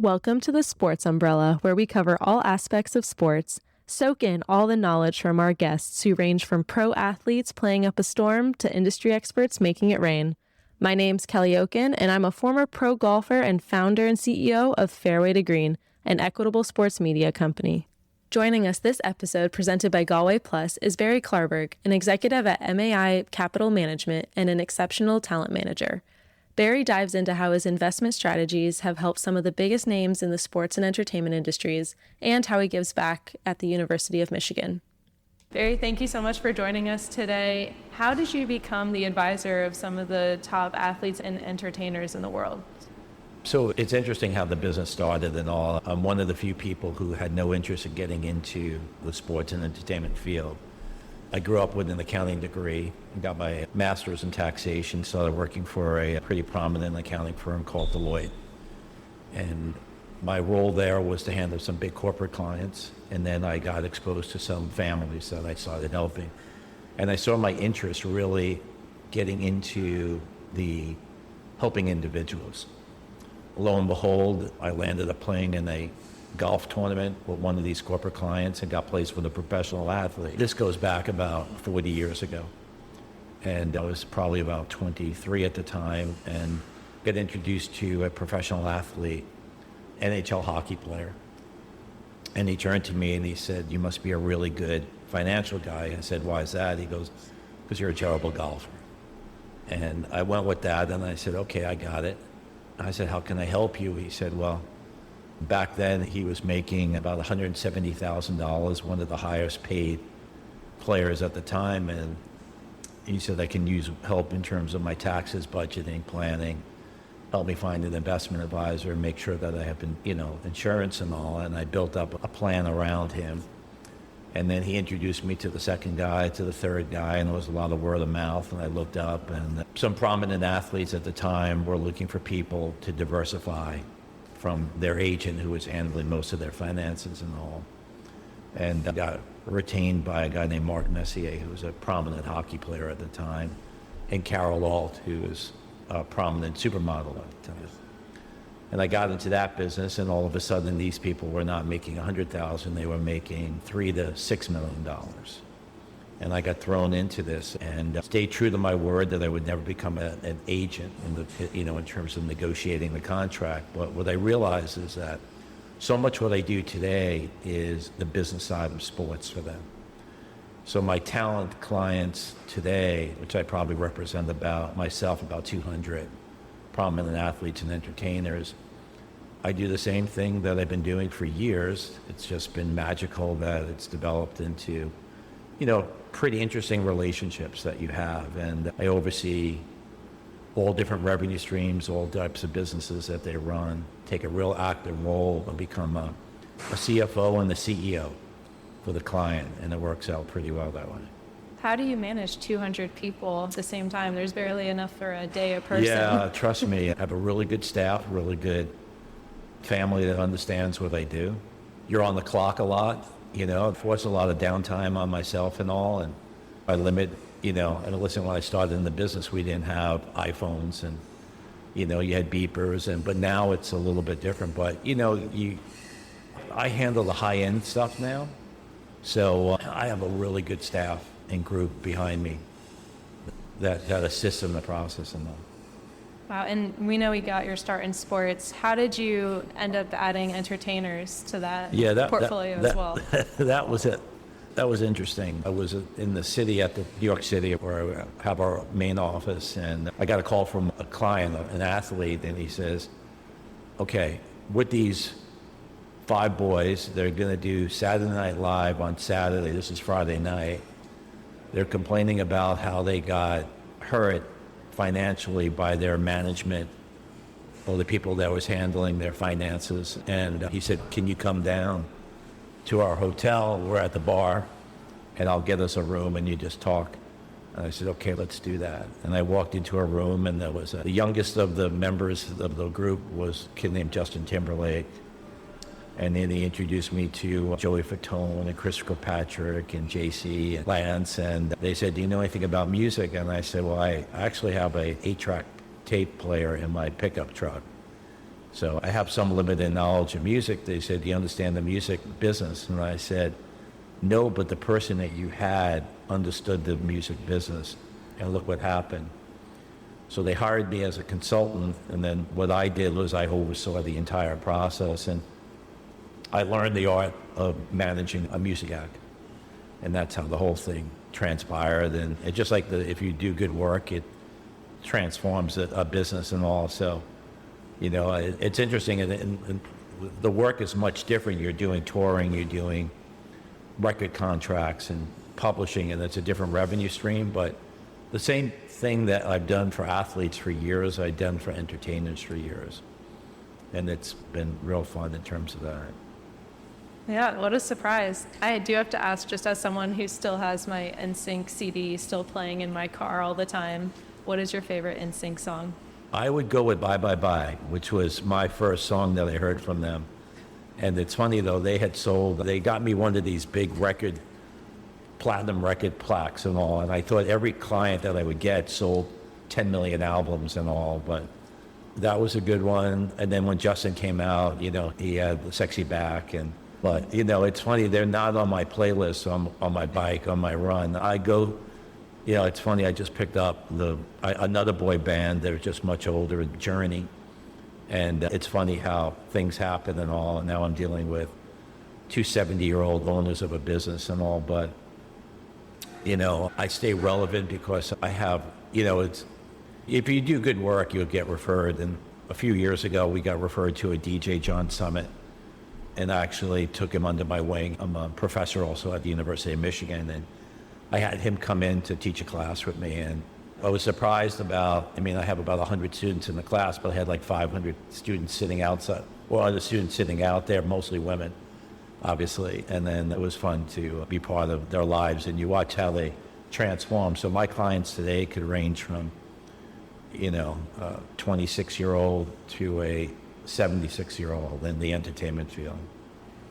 Welcome to the Sports Umbrella, where we cover all aspects of sports. Soak in all the knowledge from our guests who range from pro athletes playing up a storm to industry experts making it rain. My name's Kelly Okun, and I'm a former pro golfer and founder and CEO of Fairway to Green, an equitable sports media company. Joining us this episode, presented by GalwayPlus, is Barry Klarberg, an executive at MAI Capital Management and an exceptional talent manager. Barry dives into how his investment strategies have helped some of the biggest names in the sports and entertainment industries, and how he gives back at the University of Michigan. Barry, thank you so much for joining us today. How did you become the advisor of some of the top athletes and entertainers in the world? So it's interesting how the business started and all. I'm one of the few people who had no interest in getting into the sports and entertainment field. I grew up with an accounting degree and got my master's in taxation, started working for a pretty prominent accounting firm called Deloitte. And my role there was to handle some big corporate clients, and then I got exposed to some families that I started helping. And I saw my interest really getting into the helping individuals. Lo and behold, I landed up playing in a golf tournament with one of these corporate clients and got placed with a professional athlete. This goes back about 40 years ago. And I was probably about 23 at the time and got introduced to a professional athlete, NHL hockey player. And he turned to me and he said, "You must be a really good financial guy." I said, "Why is that?" He goes, "Because you're a terrible golfer." And I went with that and I said, "Okay, I got it." I said, "How can I help you?" He said, "Well, back then he was making about $170,000, one of the highest paid players at the time. And he said, I can use help in terms of my taxes, budgeting, planning, help me find an investment advisor, make sure that I have, insurance and all." And I built up a plan around him. And then he introduced me to the second guy, to the third guy, and there was a lot of word of mouth. And I looked up, and some prominent athletes at the time were looking for people to diversify from their agent who was handling most of their finances and all. And I got retained by a guy named Mark Messier, who was a prominent hockey player at the time, and Carol Alt, who was a prominent supermodel at the time. And I got into that business, and all of a sudden these people were not making $100,000, they were making $3 to $6 million. And I got thrown into this and stayed true to my word that I would never become an agent in terms of negotiating the contract. But what I realized is that so much what I do today is the business side of sports for them. So my talent clients today, which I probably represent about 200 prominent athletes and entertainers, I do the same thing that I've been doing for years. It's just been magical that it's developed into pretty interesting relationships that you have. And I oversee all different revenue streams, all types of businesses that they run, take a real active role and become a CFO and the CEO for the client. And it works out pretty well that way. How do you manage 200 people at the same time? There's barely enough for a day a person. Yeah, trust me. I have a really good staff, really good family that understands what I do. You're on the clock a lot. It forced a lot of downtime on myself and all, and I limit, and listen, when I started in the business, we didn't have iPhones and, you had beepers, but now it's a little bit different. But, I handle the high-end stuff now, so I have a really good staff and group behind me that assists in the process and all. Wow, and we know you got your start in sports. How did you end up adding entertainers to that portfolio as well? That was it. That was interesting. I was in the city, at the New York City, where I have our main office, and I got a call from a client, an athlete, and he says, "Okay, with these 5 boys, they're going to do Saturday Night Live on Saturday. This is Friday night. They're complaining about how they got hurt financially by their management or the people that was handling their finances." And he said, "Can you come down to our hotel? We're at the bar, and I'll get us a room and you just talk." And I said, "Okay, let's do that." And I walked into a room, and there was the youngest of the members of the group was a kid named Justin Timberlake. And then he introduced me to Joey Fatone and Chris Kirkpatrick and JC and Lance. And they said, "Do you know anything about music?" And I said, "Well, I actually have a 8-track tape player in my pickup truck." So I have some limited knowledge of music. They said, do you understand the music business? And I said, no, but the person that you had understood the music business. And look what happened. So they hired me as a consultant, and then what I did was I oversaw the entire process, and I learned the art of managing a music act. And that's how the whole thing transpired. And it's just like if you do good work, it transforms a business and all. So, it's interesting, and the work is much different. You're doing touring, you're doing record contracts and publishing, and it's a different revenue stream. But the same thing that I've done for athletes for years, I've done for entertainers for years. And it's been real fun in terms of that. Yeah, what a surprise. I do have to ask, just as someone who still has my NSYNC CD still playing in my car all the time, what is your favorite NSYNC song? I would go with Bye Bye Bye, which was my first song that I heard from them. And it's funny though, they got me one of these big platinum record plaques and all, and I thought every client that I would get sold 10 million albums and all, but that was a good one. And then when Justin came out, he had the Sexy Back, but it's funny, they're not on my playlist on my bike, on my run. I go, it's funny, I just picked up another boy band, they're just much older, Journey. And it's funny how things happen and all, and now I'm dealing with two 70-year-old owners of a business and all, but I stay relevant because I have, if you do good work, you'll get referred. And a few years ago, we got referred to a DJ, John Summit, and I actually took him under my wing. I'm a professor also at the University of Michigan, and I had him come in to teach a class with me. And I was surprised I have about 100 students in the class, but I had like 500 students sitting outside, or other students sitting out there, mostly women, obviously. And then it was fun to be part of their lives, and you watch how they transform. So my clients today could range from, a 26-year-old to a 76-year-old in the entertainment field.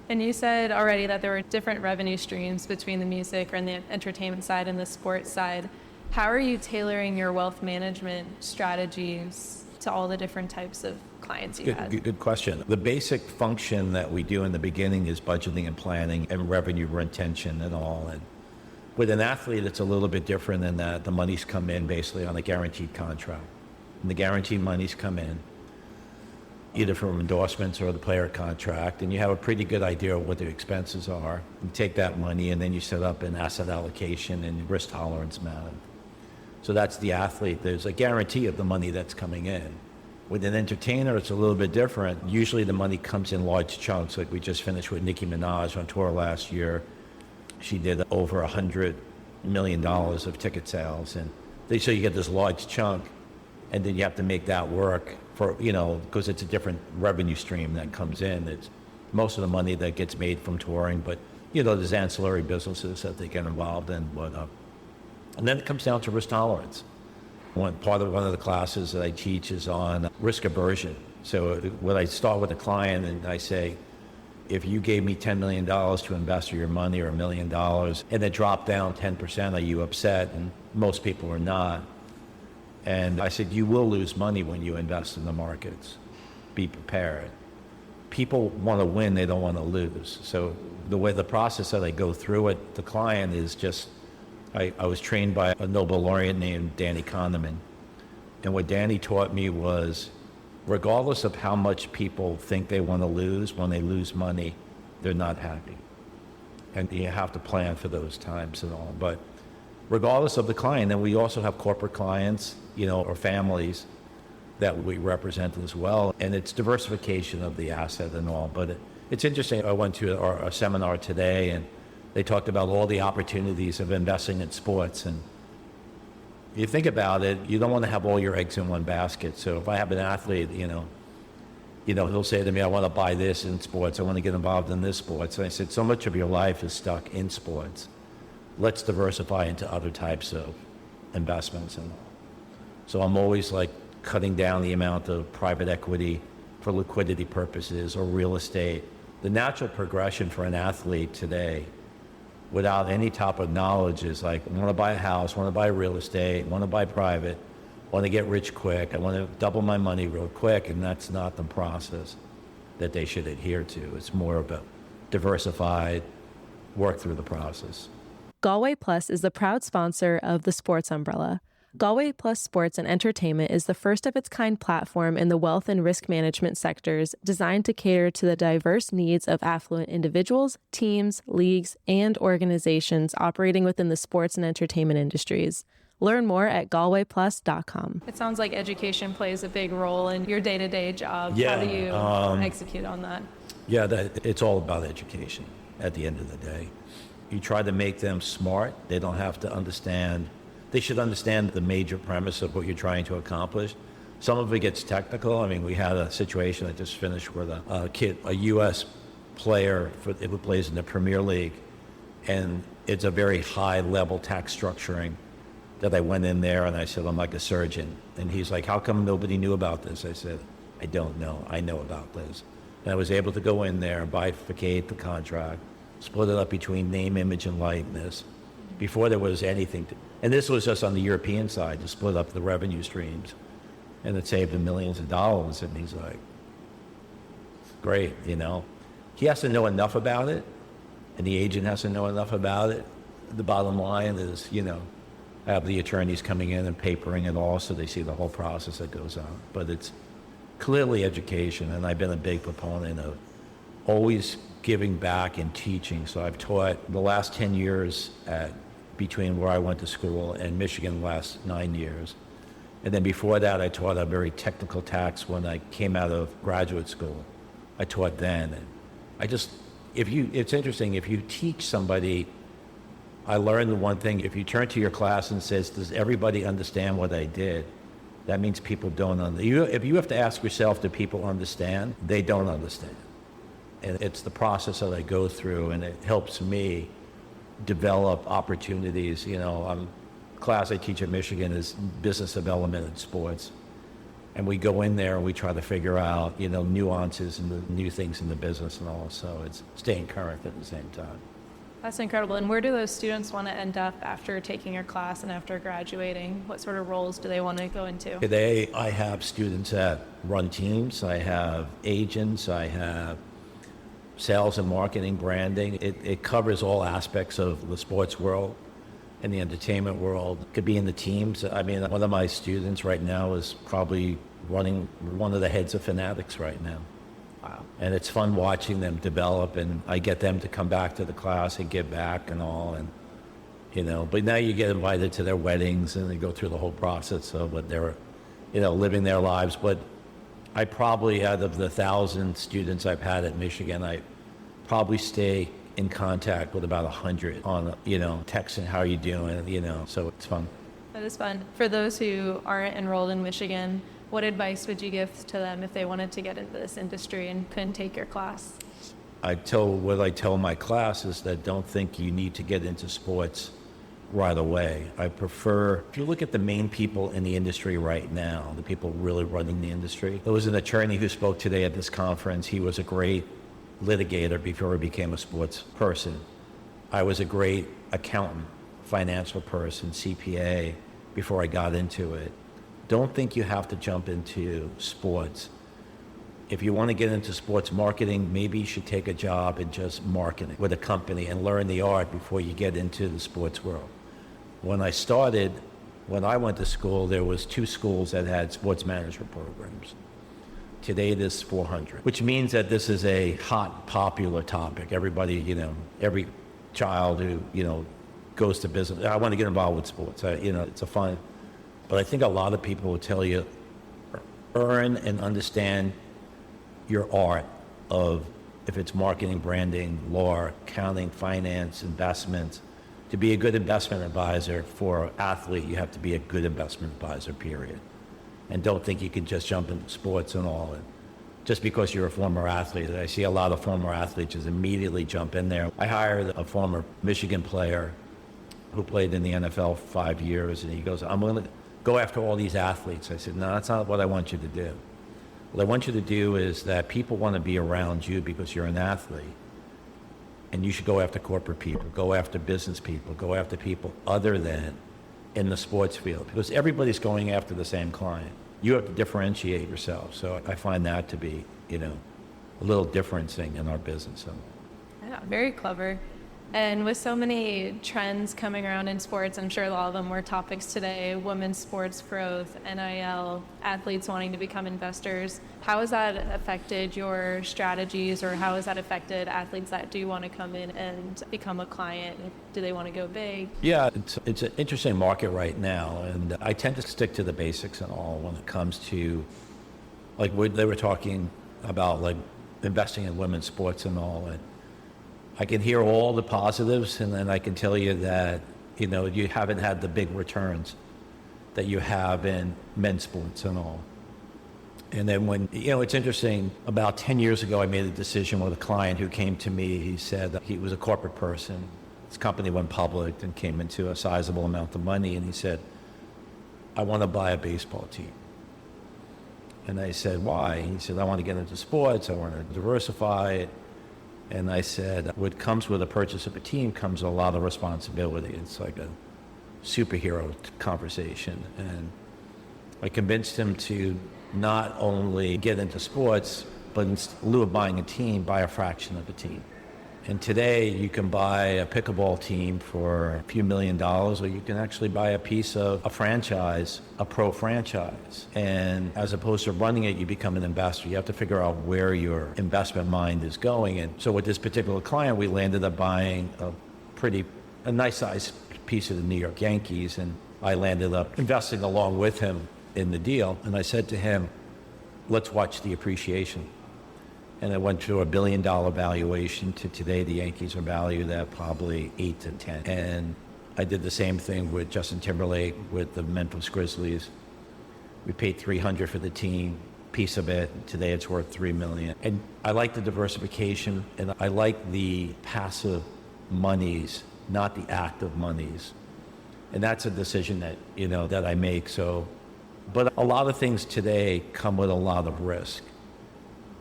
And you said already that there were different revenue streams between the music and the entertainment side and the sports side. How are you tailoring your wealth management strategies to all the different types of clients you have? Good question. The basic function that we do in the beginning is budgeting and planning and revenue retention and all. And with an athlete, it's a little bit different in that the monies come in basically on a guaranteed contract. And the guaranteed monies come in either from endorsements or the player contract, and you have a pretty good idea of what the expenses are. You take that money and then you set up an asset allocation and risk tolerance management. So that's the athlete. There's a guarantee of the money that's coming in. With an entertainer, it's a little bit different. Usually the money comes in large chunks, like we just finished with Nicki Minaj on tour last year. She did over $100 million of ticket sales. And so you get this large chunk, and then you have to make that work for, because it's a different revenue stream that comes in. It's most of the money that gets made from touring, but, there's ancillary businesses that they get involved in. And then it comes down to risk tolerance. One of the classes that I teach is on risk aversion. So when I start with a client and I say, if you gave me $10 million to invest your money, or $1 million, and it dropped down 10%, are you upset? And most people are not. And I said, you will lose money when you invest in the markets. Be prepared. People want to win, they don't want to lose. So the process that I go through it, the client is just, I was trained by a Nobel laureate named Danny Kahneman. And what Danny taught me was, regardless of how much people think they want to lose, when they lose money, they're not happy. And you have to plan for those times and all. But regardless of the client, and we also have corporate clients, or families that we represent as well. And it's diversification of the asset and all. But it's interesting. I went to a seminar today, and they talked about all the opportunities of investing in sports. And you think about it, you don't want to have all your eggs in one basket. So if I have an athlete, he'll say to me, I want to buy this in sports. I want to get involved in this sports. And I said, so much of your life is stuck in sports. Let's diversify into other types of investments. And so I'm always like cutting down the amount of private equity for liquidity purposes or real estate. The natural progression for an athlete today, without any type of knowledge, is like, I want to buy a house, want to buy real estate, want to buy private, want to get rich quick. I want to double my money real quick, and that's not the process that they should adhere to. It's more of a diversified, work through the process. GalwayPlus is the proud sponsor of the Sports Umbrella. GalwayPlus Sports and Entertainment is the first of its kind platform in the wealth and risk management sectors designed to cater to the diverse needs of affluent individuals, teams, leagues, and organizations operating within the sports and entertainment industries. Learn more at GalwayPlus.com. It sounds like education plays a big role in your day-to-day job. Yeah, How do you execute on that? Yeah, it's all about education at the end of the day. You try to make them smart. They don't have to understand. They should understand the major premise of what you're trying to accomplish. Some of it gets technical. I mean, we had a situation I just finished with a kid, a U.S. player who plays in the Premier League, and it's a very high-level tax structuring that I went in there and I said, I'm like a surgeon. And he's like, how come nobody knew about this? I said, I don't know. I know about this. And I was able to go in there and bifurcate the contract, split it up between name, image, and likeness before there was anything to. And this was just on the European side, to split up the revenue streams. And it saved him millions of dollars. And he's like, great, you know. He has to know enough about it, and the agent has to know enough about it. The bottom line is, you know, I have the attorneys coming in and papering it all so they see the whole process that goes on. But it's clearly education, and I've been a big proponent of always giving back and teaching. So I've taught the last 10 years between where I went to school and Michigan the last 9 years. And then before that, I taught a very technical tax when I came out of graduate school. I taught then. And it's interesting, if you teach somebody, I learned one thing, if you turn to your class and says, does everybody understand what I did? That means people don't understand. If you have to ask yourself, do people understand? They don't understand. And it's the process that I go through, and it helps me develop opportunities. You know, class I teach at Michigan is business development in sports. And we go in there and we try to figure out, you know, nuances and the new things in the business and all. So it's staying current at the same time. That's incredible. And where do those students want to end up after taking your class and after graduating? What sort of roles do they want to go into? Today, I have students that run teams. I have agents. I have sales and marketing, branding. It covers all aspects of the sports world and the entertainment world. It could be in the teams. I mean, one of my students right now is probably running one of the heads of Fanatics right now. Wow. And it's fun watching them develop, and I get them to come back to the class and give back and all, and you know, but now you get invited to their weddings and they go through the whole process of what they're, you know, living their lives. But I probably, out of the 1,000 students I've had at Michigan, I probably stay in contact with about 100 on, you know, texting, how are you doing, you know, so it's fun. That is fun. For those who aren't enrolled in Michigan, what advice would you give to them if they wanted to get into this industry and couldn't take your class? What I tell my class is that don't think you need to get into sports right away. I prefer, if you look at the main people in the industry right now, the people really running the industry, there was an attorney who spoke today at this conference. He was a great litigator before he became a sports person. I was a great accountant, financial person, CPA, before I got into it. Don't think you have to jump into sports. If you want to get into sports marketing, maybe you should take a job in just marketing with a company and learn the art before you get into the sports world. When I went to school, there was 2 schools that had sports management programs. Today there's 400, which means that this is a hot, popular topic. Everybody, you know, every child who, you know, goes to business, I want to get involved with sports. You know, it's a fun. But I think a lot of people will tell you, earn and understand your art of, if it's marketing, branding, law, accounting, finance, investments. To be a good investment advisor for an athlete, you have to be a good investment advisor, period. And don't think you can just jump into sports and all. And just because you're a former athlete, I see a lot of former athletes just immediately jump in there. I hired a former Michigan player who played in the NFL for 5 years, and he goes, I'm going to go after all these athletes. I said, no, that's not what I want you to do. What I want you to do is that people want to be around you because you're an athlete. And you should go after corporate people, go after business people, go after people other than in the sports field because everybody's going after the same client. You have to differentiate yourself. So I find that to be, a little differencing in our business. So. Yeah, very clever. And with so many trends coming around in sports, I'm sure a lot of them were topics today, women's sports growth, NIL, athletes wanting to become investors. How has that affected your strategies, or how has that affected athletes that do want to come in and become a client? Do they want to go big? Yeah, it's an interesting market right now, and I tend to stick to the basics and all when it comes to, like they were talking about, like investing in women's sports and all, and I can hear all the positives, and then I can tell you that, you haven't had the big returns that you have in men's sports and all. And then when, it's interesting, about 10 years ago, I made a decision with a client who came to me. He said that he was a corporate person. His company went public and came into a sizable amount of money, and he said, I want to buy a baseball team. And I said, why? He said, I want to get into sports. I want to diversify it. And I said, what comes with the purchase of a team comes a lot of responsibility. It's like a superhero conversation. And I convinced him to not only get into sports, but in lieu of buying a team, buy a fraction of a team. And today you can buy a pickleball team for a few $1 million, or you can actually buy a piece of a franchise, a pro franchise. And as opposed to running it, you become an investor. You have to figure out where your investment mind is going. And so with this particular client, we landed up buying a nice sized piece of the New York Yankees. And I landed up investing along with him in the deal. And I said to him, let's watch the appreciation. And it went to $1 billion valuation to today. The Yankees are valued at probably 8 to 10. And I did the same thing with Justin Timberlake with the Memphis Grizzlies. We paid $300 for the team, piece of it. Today it's worth $3 million. And I like the diversification, and I like the passive monies, not the active monies. And that's a decision that, that I make. So, but a lot of things today come with a lot of risk.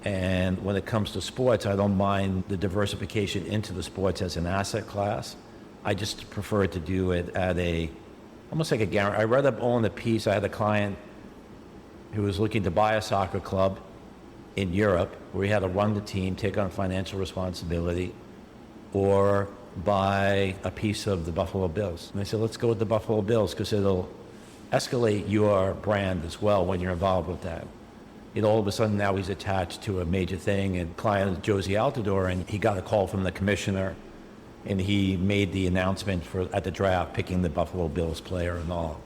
And when it comes to sports, I don't mind the diversification into the sports as an asset class. I just prefer to do it at almost like a guarantee. I read up on the piece. I had a client who was looking to buy a soccer club in Europe, where he had to run the team, take on financial responsibility, or buy a piece of the Buffalo Bills. And I said, let's go with the Buffalo Bills, because it'll escalate your brand as well when you're involved with that. All of a sudden now he's attached to a major thing, and client is Josie Altidore, and he got a call from the commissioner, and he made the announcement at the draft picking the Buffalo Bills player and all.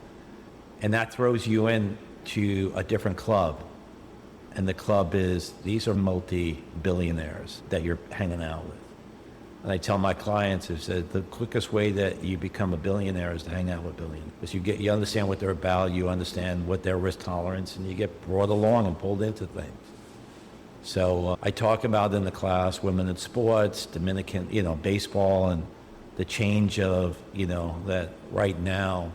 And that throws you into a different club. And the club these are multi-billionaires that you're hanging out with. And I tell my clients is that the quickest way that you become a billionaire is to hang out with billionaires. Because you understand what they're about, you understand what their risk tolerance, and you get brought along and pulled into things. So I talk about in the class women in sports, Dominican, baseball, and the change of, that right now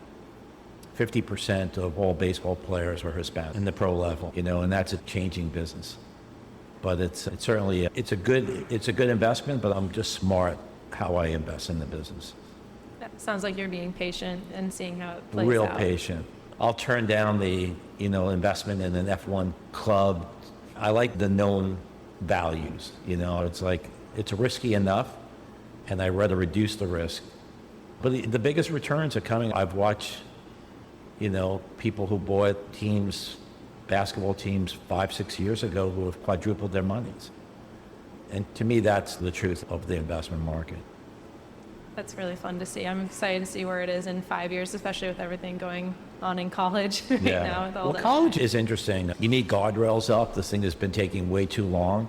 50% of all baseball players are Hispanic in the pro level, and that's a changing business. But it's certainly a good investment, but I'm just smart how I invest in the business. That sounds like you're being patient and seeing how it plays Real out. patient. I'll turn down the investment in an F1 club. I like the known values. It's like it's risky enough, and I'd rather reduce the risk. But the biggest returns are coming. I've watched people who bought teams, basketball teams 5-6 years ago, who have quadrupled their monies. And to me, that's the truth of the investment market. That's really fun to see. I'm excited to see where it is in 5 years, especially with everything going on in college right now. With all college is interesting. You need guardrails up. This thing has been taking way too long.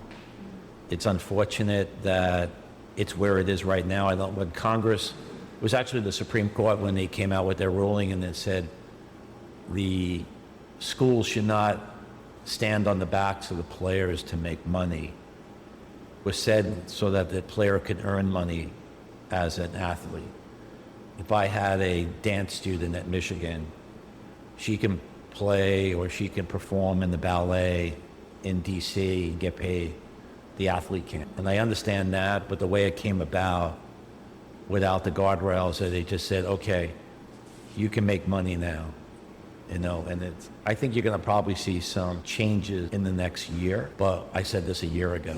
It's unfortunate that it's where it is right now. When Congress, it was actually the Supreme Court when they came out with their ruling, and it said the schools should not stand on the backs of the players to make money. It was said so that the player could earn money as an athlete. If I had a dance student at Michigan, she can play or she can perform in the ballet in DC and get paid. The athlete can't. And I understand that, but the way it came about, without the guardrails, they just said, okay, you can make money now, and I think you're going to probably see some changes in the next year, but I said this a year ago.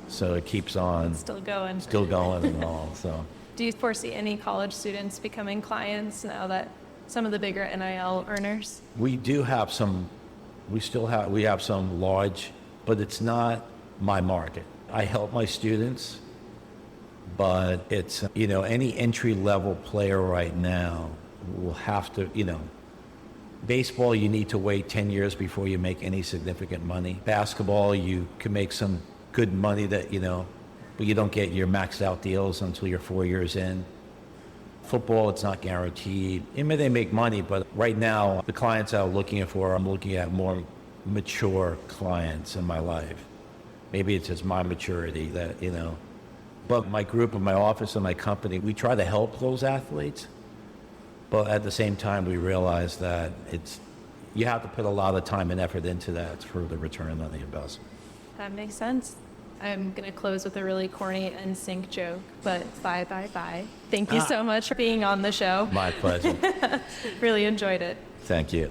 So it keeps on. Still going. Still going and all, so. Do you foresee any college students becoming clients now that some of the bigger NIL earners? We have some large, but it's not my market. I help my students, but it's, any entry-level player right now will have to, baseball, you need to wait 10 years before you make any significant money. Basketball, you can make some good money that, but you don't get your maxed out deals until you're 4 years in. Football, it's not guaranteed. They make money, but right now, the clients I'm looking at more mature clients in my life. Maybe it's just my maturity that, But my group in my office and my company, we try to help those athletes. But at the same time, we realize that you have to put a lot of time and effort into that for the return on the investment. That makes sense. I'm going to close with a really corny NSYNC joke, but bye, bye, bye. Thank you so much for being on the show. My pleasure. Really enjoyed it. Thank you.